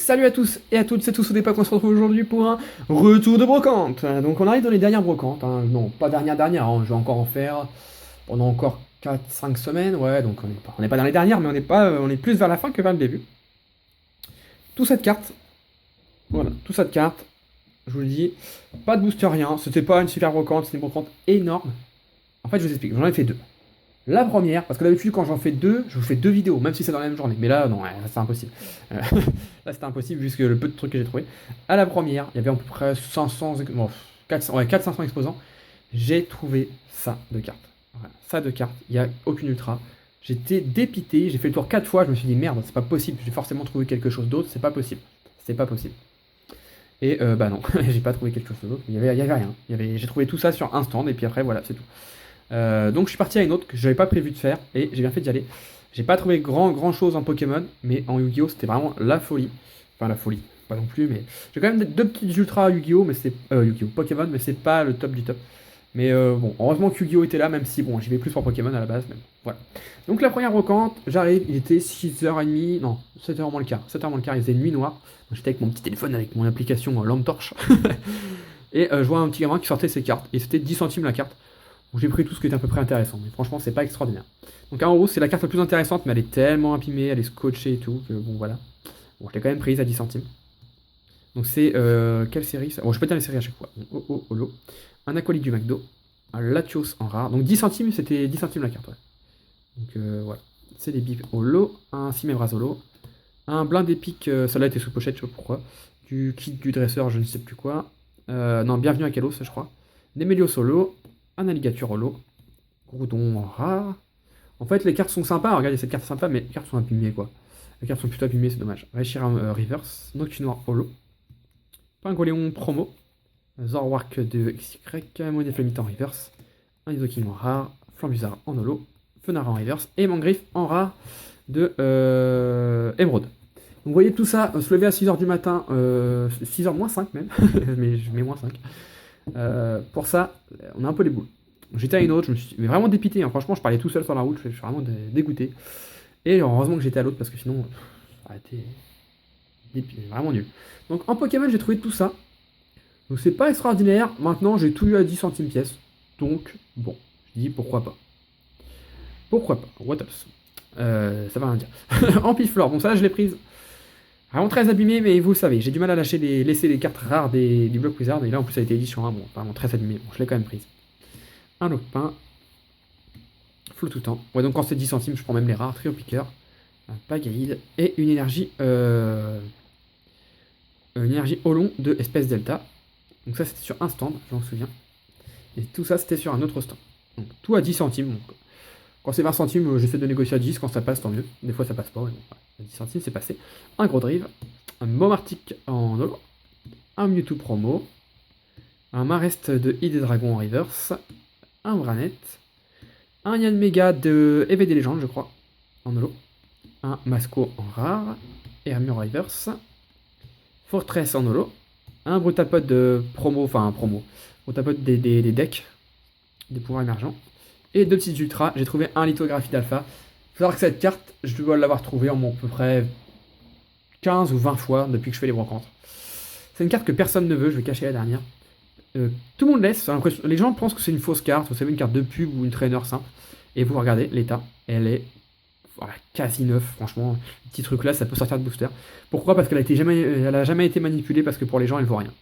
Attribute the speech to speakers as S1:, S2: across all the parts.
S1: Salut à tous et à toutes, c'est tous au départ qu'on se retrouve aujourd'hui pour un retour de brocante. Donc on arrive dans les dernières brocantes, hein. Non pas dernière, hein. Je vais encore en faire pendant encore 4-5 semaines, ouais, donc on n'est pas dans les dernières, mais on est plus vers la fin que vers le début. Tout cette carte, voilà, tout cette carte, je vous le dis, pas de booster rien, c'était pas une super brocante, c'était une brocante énorme. En fait je vous explique, j'en ai fait deux. La première, parce que d'habitude quand j'en fais deux, je vous fais deux vidéos, même si c'est dans la même journée. Mais là, non, ouais, là, c'est impossible. Euh, là c'était impossible vu que le peu de trucs que j'ai trouvé. À la première, il y avait à peu près 500, bon, 400, ouais, 400-500 exposants. J'ai trouvé ça de cartes. Voilà, ça de cartes, il n'y a aucune ultra. J'étais dépité, j'ai fait le tour 4 fois, je me suis dit merde, c'est pas possible, j'ai forcément trouvé quelque chose d'autre, c'est pas possible. C'est pas possible. Et bah non, j'ai pas trouvé quelque chose d'autre, il y avait rien. J'ai trouvé tout ça sur un stand et puis après voilà, c'est tout. Donc je suis parti à une autre que je n'avais pas prévu de faire et j'ai bien fait d'y aller. J'ai pas trouvé grand chose en Pokémon, mais en Yu-Gi-Oh c'était vraiment la folie. Enfin la folie, pas non plus, mais j'ai quand même deux petites ultras Yu-Gi-Oh, mais c'est Yu-Gi-Oh Pokémon, mais c'est pas le top du top. Mais bon, heureusement que Yu-Gi-Oh était là, même si bon, j'y vais plus pour Pokémon à la base, mais bon, voilà. Donc la première brocante, j'arrive, il était 6h30, non, 7h moins le quart, 7h moins le quart, il faisait nuit noire. Donc j'étais avec mon petit téléphone, avec mon application lampe torche. Et je vois un petit gamin qui sortait ses cartes, et c'était 10 centimes la carte. Donc j'ai pris tout ce qui était à peu près intéressant, mais franchement c'est pas extraordinaire. Donc en gros c'est la carte la plus intéressante, mais elle est tellement imprimée, elle est scotchée et tout, que bon voilà. Bon je l'ai quand même prise à 10 centimes. Donc c'est quelle série ça? Bon je peux dire les séries à chaque fois. Donc, Holo, un acolyte du McDo, un Latios en rare. Donc 10 centimes c'était 10 centimes la carte, ouais. Donc voilà. C'est des bips Holo, un Simebras Holo, un blind épique, celle-là était sous pochette, je sais pas pourquoi. Du kit du dresseur, je ne sais plus quoi. Non, bienvenue à Kalos, je crois. Nemelios Holo, un alligator holo, Groudon rare. En fait, les cartes sont sympas, regardez, cette carte est sympa, mais les cartes sont abîmées, quoi. Les cartes sont plutôt abîmées, c'est dommage. Reshiram Reverse, Noctunoir holo, Pingoléon promo, Zorwark de XY, Monnaie Flamite en reverse, un Isoking en rare, Flambuzard en holo, Fenard en reverse, et Mangriffe en rare de Emerald. Donc vous voyez tout ça se lever à 6h du matin, 6h moins 5 même, mais je mets moins 5. Pour ça, on a un peu les boules. J'étais à une autre, je me suis mais vraiment dépité, hein. Franchement, je parlais tout seul sur la route, je suis vraiment dégoûté. Et heureusement que j'étais à l'autre parce que sinon, ça aurait été vraiment nul. Donc en Pokémon, j'ai trouvé tout ça. Donc c'est pas extraordinaire. Maintenant, j'ai tout eu à 10 centimes pièce. Donc, bon, je dis pourquoi pas. Pourquoi pas? What else? Ça va rien dire. Ampiflore, bon ça je l'ai prise. Vraiment très abîmée, mais vous le savez, j'ai du mal à laisser les cartes rares du bloc Wizard. Et là en plus ça a été édition 1, bon, vraiment très abîmée. Bon, je l'ai quand même prise. Un Lopin, flou tout le temps. Ouais, donc quand c'est 10 centimes, je prends même les rares, trio piqueur, un Pagaïd et une énergie Olon de espèce Delta. Donc ça c'était sur un stand, je m'en souviens. Et tout ça c'était sur un autre stand. Donc tout à 10 centimes. Donc, quand c'est 20 centimes, j'essaie de négocier à 10, quand ça passe tant mieux. Des fois ça passe pas, mais bon, à 10 centimes c'est passé. Un gros drive, un Momartic en holo, un Mewtwo promo, un Marest de Id et Dragon en reverse, un Branet, un Yanmega de EV des légendes, je crois, en holo, un Masco en rare, Hermure Reverse, Fortress en holo, un Brutapod de promo, enfin promo, Brutapod des decks, des pouvoirs émergents, et deux petites ultras. J'ai trouvé un lithographie d'alpha. Il faut savoir que cette carte, je dois l'avoir trouvée en à peu près 15 ou 20 fois depuis que je fais les brocantes. C'est une carte que personne ne veut, je vais cacher la dernière. Tout le monde laisse, les gens pensent que c'est une fausse carte, vous savez, une carte de pub ou une trainer simple. Et vous regardez l'état, elle est voilà, quasi neuve, franchement. Ce petit truc là, ça peut sortir de booster. Pourquoi? Parce qu'elle a jamais été manipulée, parce que pour les gens, elle vaut rien.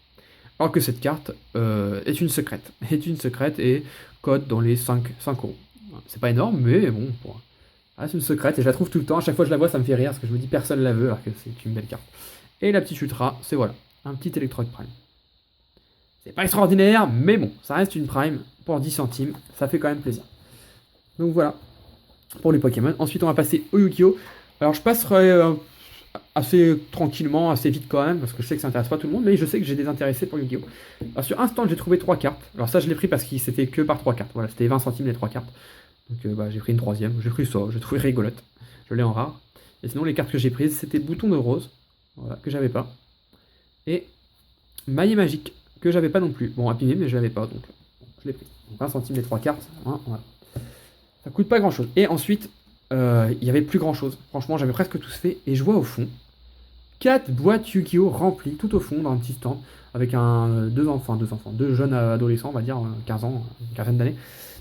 S1: Alors que cette carte est une secrète. Est une secrète et cote dans les 5 euros. C'est pas énorme, mais bon, c'est une secrète et je la trouve tout le temps. À chaque fois que je la vois, ça me fait rire parce que je me dis personne la veut alors que c'est une belle carte. Et la petite ultra, c'est voilà, un petit Electrode Prime. C'est pas extraordinaire, mais bon, ça reste une Prime pour 10 centimes, ça fait quand même plaisir. Donc voilà, pour les Pokémon. Ensuite, on va passer au Yu-Gi-Oh! Alors, je passerai assez tranquillement, assez vite quand même, parce que je sais que ça intéresse pas tout le monde, mais je sais que j'ai des intéressés pour Yu-Gi-Oh! Alors, sur un stand, j'ai trouvé 3 cartes. Alors, ça, je l'ai pris parce que c'était que par 3 cartes. Voilà, c'était 20 centimes les 3 cartes. Donc, j'ai pris une troisième, j'ai pris ça, j'ai trouvé rigolote. Je l'ai en rare. Et sinon, les cartes que j'ai prises, c'était Bouton de Rose, voilà, que j'avais pas. Et Maillet Magique, que j'avais pas non plus. Bon, Rapidé, mais je l'avais pas, donc je l'ai pris. Donc 20 centimes les 3 cartes, hein, voilà. Ça coûte pas grand chose. Et ensuite, il y avait plus grand chose. Franchement, j'avais presque tout fait. Et je vois au fond 4 boîtes Yu-Gi-Oh! Remplies tout au fond dans un petit stand avec deux jeunes adolescents, on va dire, 15 ans, une quinzaine d'années,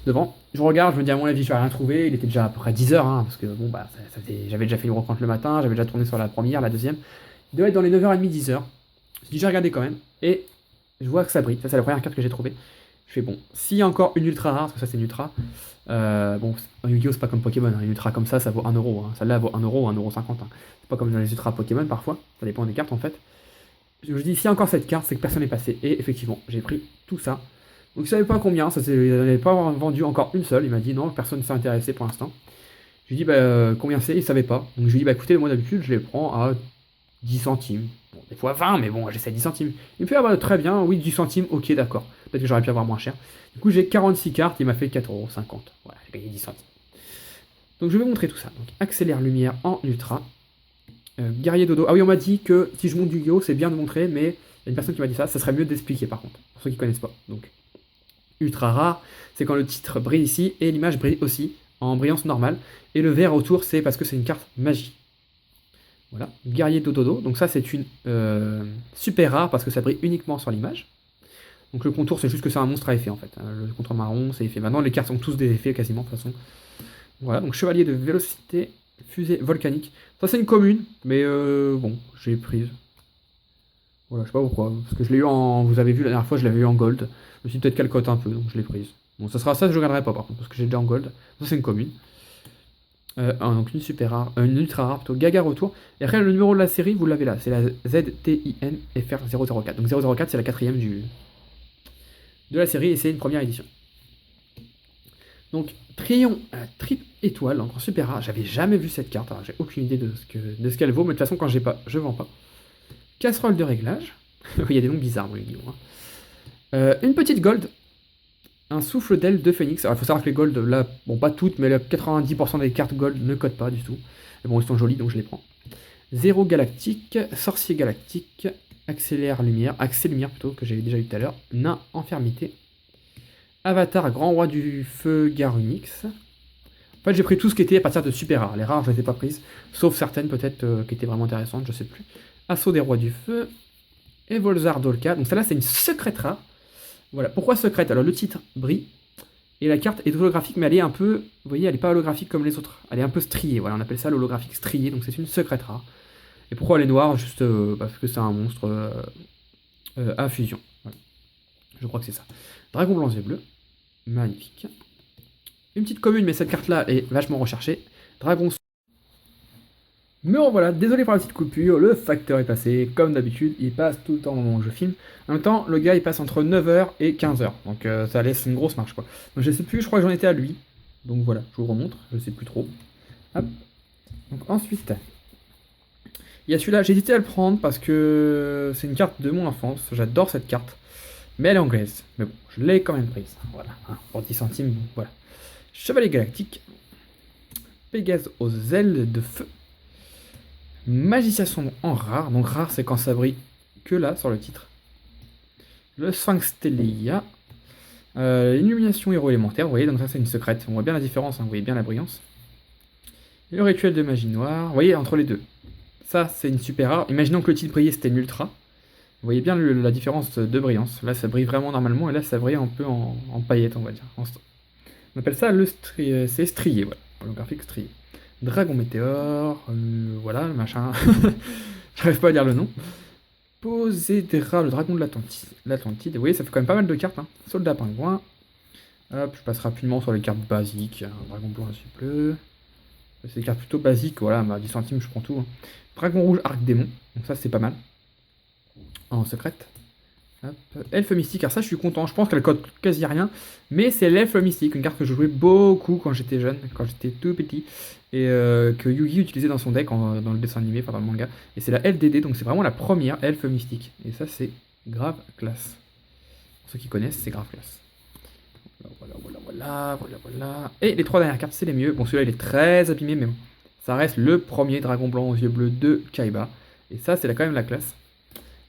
S1: devant. Je regarde, je me dis à mon avis, je vais rien trouver. Il était déjà à peu près 10 heures, hein, parce que bon, bah, j'avais déjà fait une brocante le matin, j'avais déjà tourné sur la première, la deuxième. Il devait être dans les 9h30, 10 heures. Je dis, j'ai regardé quand même, et je vois que ça brille. Ça, c'est la première carte que j'ai trouvée. Je fais bon, s'il y a encore une ultra rare, parce que ça c'est une ultra, bon, en Yu-Gi-Oh! C'est pas comme Pokémon, hein. Une ultra comme ça vaut 1€. Hein. Celle-là vaut 1€, 1,50€. Hein. C'est pas comme dans les ultras Pokémon parfois, ça dépend des cartes en fait. Je me dis, s'il y a encore cette carte, c'est que personne n'est passé. Et effectivement, j'ai pris tout ça. Donc, je savais pas combien, il n'avait pas vendu encore une seule. Il m'a dit non, personne ne s'est intéressé pour l'instant. Je lui ai dit, bah, combien c'est? Il savait pas. Donc, je lui ai dit, bah, écoutez, moi d'habitude, je les prends à 10 centimes. Bon, des fois 20, mais bon, j'essaie 10 centimes. Il me fait, ah bah, très bien, oui, 10 centimes, ok, d'accord. Peut-être que j'aurais pu avoir moins cher. Du coup, j'ai 46 cartes, il m'a fait 4,50€. Voilà, j'ai gagné 10 centimes. Donc, je vais vous montrer tout ça. Donc, accélère lumière en ultra. Guerrier dodo. Ah oui, on m'a dit que si je monte du Yu-Gi-Oh! C'est bien de montrer, mais il y a une personne qui m'a dit ça, ça serait mieux d'expliquer par contre, pour ceux qui connaissent pas. Donc, ultra rare, c'est quand le titre brille ici et l'image brille aussi en brillance normale. Et le vert autour, c'est parce que c'est une carte magie. Voilà, guerrier dodo. Donc ça, c'est une super rare parce que ça brille uniquement sur l'image. Donc le contour, c'est juste que c'est un monstre à effet en fait. Le contour marron, c'est effet. Maintenant, les cartes ont tous des effets quasiment de toute façon. Voilà, donc chevalier de vélocité, fusée volcanique. Ça, c'est une commune, mais bon, j'ai prise. Voilà, je sais pas pourquoi. Parce que je l'ai eu en. Vous avez vu la dernière fois, je l'avais eu en gold. Je me suis peut-être calcote un peu, donc je l'ai prise. Bon, ça sera ça, je ne garderai pas par contre, parce que j'ai déjà en gold. Ça, c'est une commune. Donc une super rare, une ultra rare plutôt, Gaga retour. Et après, le numéro de la série, vous l'avez là, c'est la ZTINFR004. Donc 004, c'est la quatrième de la série et c'est une première édition. Donc, Trion triple étoile, encore super rare. J'avais jamais vu cette carte, alors j'ai aucune idée de ce qu'elle vaut, mais de toute façon, quand j'ai pas, je vends pas. Casserole de réglage. Il y a des noms bizarres dans les livres. Hein. Une petite gold. Un souffle d'aile de phénix. Alors, il faut savoir que les gold, là, bon, pas toutes, mais là, 90% des cartes gold ne codent pas du tout. Mais bon, ils sont jolis, donc je les prends. Zéro galactique, sorcier galactique, accélère lumière plutôt, que j'avais déjà eu tout à l'heure. Nain enfermité. Avatar, grand roi du feu, Garunix. En fait, j'ai pris tout ce qui était à partir de super rares. Les rares, je les ai pas prises, sauf certaines peut-être qui étaient vraiment intéressantes, je sais plus. Assaut des rois du feu. Et Volzar Dolka. Donc celle-là, c'est une secrète rare. Voilà. Pourquoi secrète? Alors le titre brille. Et la carte est holographique, mais elle est un peu... Vous voyez, elle n'est pas holographique comme les autres. Elle est un peu striée. Voilà, on appelle ça l'holographique strié. Donc c'est une secrète rare. Et pourquoi elle est noire? Juste parce que c'est un monstre à fusion. Voilà. Je crois que c'est ça. Dragon blanc, yeux bleu. Magnifique. Une petite commune, mais cette carte-là est vachement recherchée. Dragon. Me revoilà, désolé pour la petite coupure, le facteur est passé, comme d'habitude, il passe tout le temps au moment où je filme. En même temps, le gars il passe entre 9h et 15h, donc ça laisse une grosse marche quoi. Donc je sais plus, je crois que j'en étais à lui. Donc voilà, je vous remontre, je sais plus trop. Hop. Donc ensuite, il y a celui-là, j'ai hésité à le prendre parce que c'est une carte de mon enfance, j'adore cette carte. Mais elle est anglaise, mais bon, je l'ai quand même prise. Voilà, hein, pour 10 centimes, bon, voilà. Chevalier galactique, Pégase aux ailes de feu. Magicien sombre en rare, donc rare c'est quand ça brille que là sur le titre. Le Sphinx Telia. Illumination héros élémentaire, vous voyez, donc ça c'est une secrète. On voit bien la différence, hein, vous voyez bien la brillance. Le rituel de magie noire, vous voyez entre les deux. Ça c'est une super rare. Imaginons que le titre brillait c'était une ultra. Vous voyez bien la différence de brillance. Là ça brille vraiment normalement et là ça brille un peu en paillettes on va dire. On appelle ça le c'est strié, voilà. Holographique strié. Dragon météore, voilà, le machin. J'arrive pas à dire le nom. Posédera, le dragon de l'Atlantide. Vous voyez, ça fait quand même pas mal de cartes. Hein. Soldat pingouin. Hop, je passe rapidement sur les cartes basiques. Dragon blanc, yeux bleu. C'est des cartes plutôt basiques, voilà, à 10 centimes, je prends tout. Hein. Dragon rouge, arc démon. Donc ça, c'est pas mal. En secrète. Hop. Elfe mystique, alors ça je suis content, je pense qu'elle code quasi rien, mais c'est l'elfe mystique, une carte que je jouais beaucoup quand j'étais jeune, quand j'étais tout petit, et que Yugi utilisait dans son deck, dans le dessin animé, enfin dans le manga, et c'est la LDD, donc c'est vraiment la première elfe mystique, et ça c'est grave classe. Pour ceux qui connaissent, c'est grave classe. Voilà. Et les trois dernières cartes, c'est les mieux, bon celui-là il est très abîmé, mais bon, ça reste le premier dragon blanc aux yeux bleus de Kaiba, et ça c'est quand même la classe.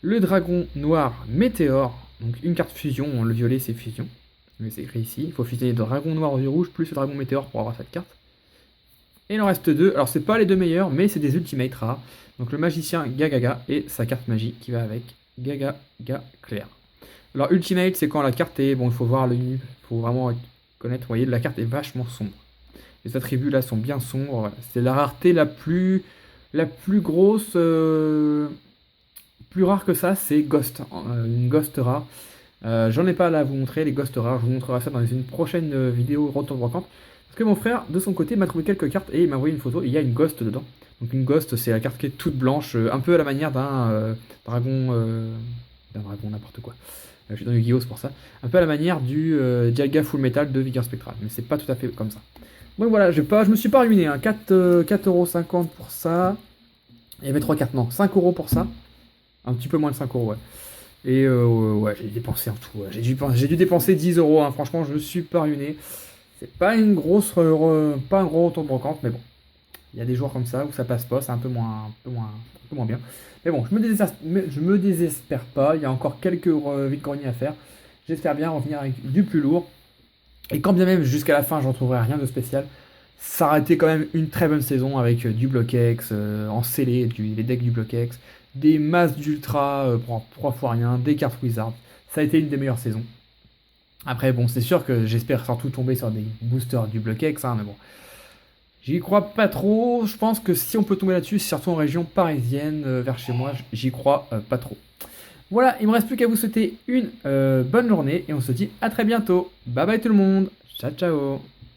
S1: Le dragon noir météore, donc une carte fusion, le violet c'est fusion, mais c'est écrit ici, il faut fusionner le dragon noir aux yeux rouges plus le dragon météore pour avoir cette carte. Et il en reste deux. Alors, c'est pas les deux meilleurs, mais c'est des ultimates rares. Donc, le magicien Gagaga et sa carte magie qui va avec Gagaga clair. Alors, ultimate, c'est quand la carte est. Bon, il faut voir il faut vraiment connaître. Vous voyez, la carte est vachement sombre. Les attributs là sont bien sombres. Voilà. C'est la rareté la plus grosse. Plus rare que ça, c'est Ghost. Une Ghost rare. J'en ai pas là à vous montrer, les Ghosts rares. Je vous montrerai ça dans une prochaine vidéo Retour de Brocante. Parce que mon frère, de son côté, m'a trouvé quelques cartes et il m'a envoyé une photo. Et il y a une Ghost dedans. Donc une Ghost, c'est la carte qui est toute blanche, un peu à la manière d'un dragon. D'un dragon, n'importe quoi. Je suis dans Yu-Gi-Oh! C'est pour ça. Un peu à la manière du Dialga Full Metal de Vigueur Spectral. Mais c'est pas tout à fait comme ça. Donc voilà, je me suis pas ruiné. Hein. 4,50€ pour ça. Il y avait 3 cartes, non, 5€ pour ça. Un petit peu moins de 5€, ouais. Et ouais, j'ai dépensé en tout. Ouais. J'ai dû dépenser 10€. Hein. Franchement, je me suis pas ruiné. C'est pas une grosse, pas un gros retour de brocante, mais bon. Il y a des jours comme ça où ça passe pas, c'est un peu moins bien. Mais bon, je me désespère pas. Il y a encore quelques vide-greniers à faire. J'espère bien revenir avec du plus lourd. Et quand bien même jusqu'à la fin, je ne retrouverai rien de spécial. Ça aurait été quand même une très bonne saison avec du Block-X en scellé, les decks du Block-X, des masses d'ultra pour 3 fois rien, des cartes Wizard. Ça a été une des meilleures saisons. Après, bon, c'est sûr que j'espère surtout tomber sur des boosters du Block-X, hein, mais bon. J'y crois pas trop. Je pense que si on peut tomber là-dessus, surtout en région parisienne, vers chez moi, j'y crois pas trop. Voilà, il me reste plus qu'à vous souhaiter une bonne journée et on se dit à très bientôt. Bye bye tout le monde. Ciao ciao.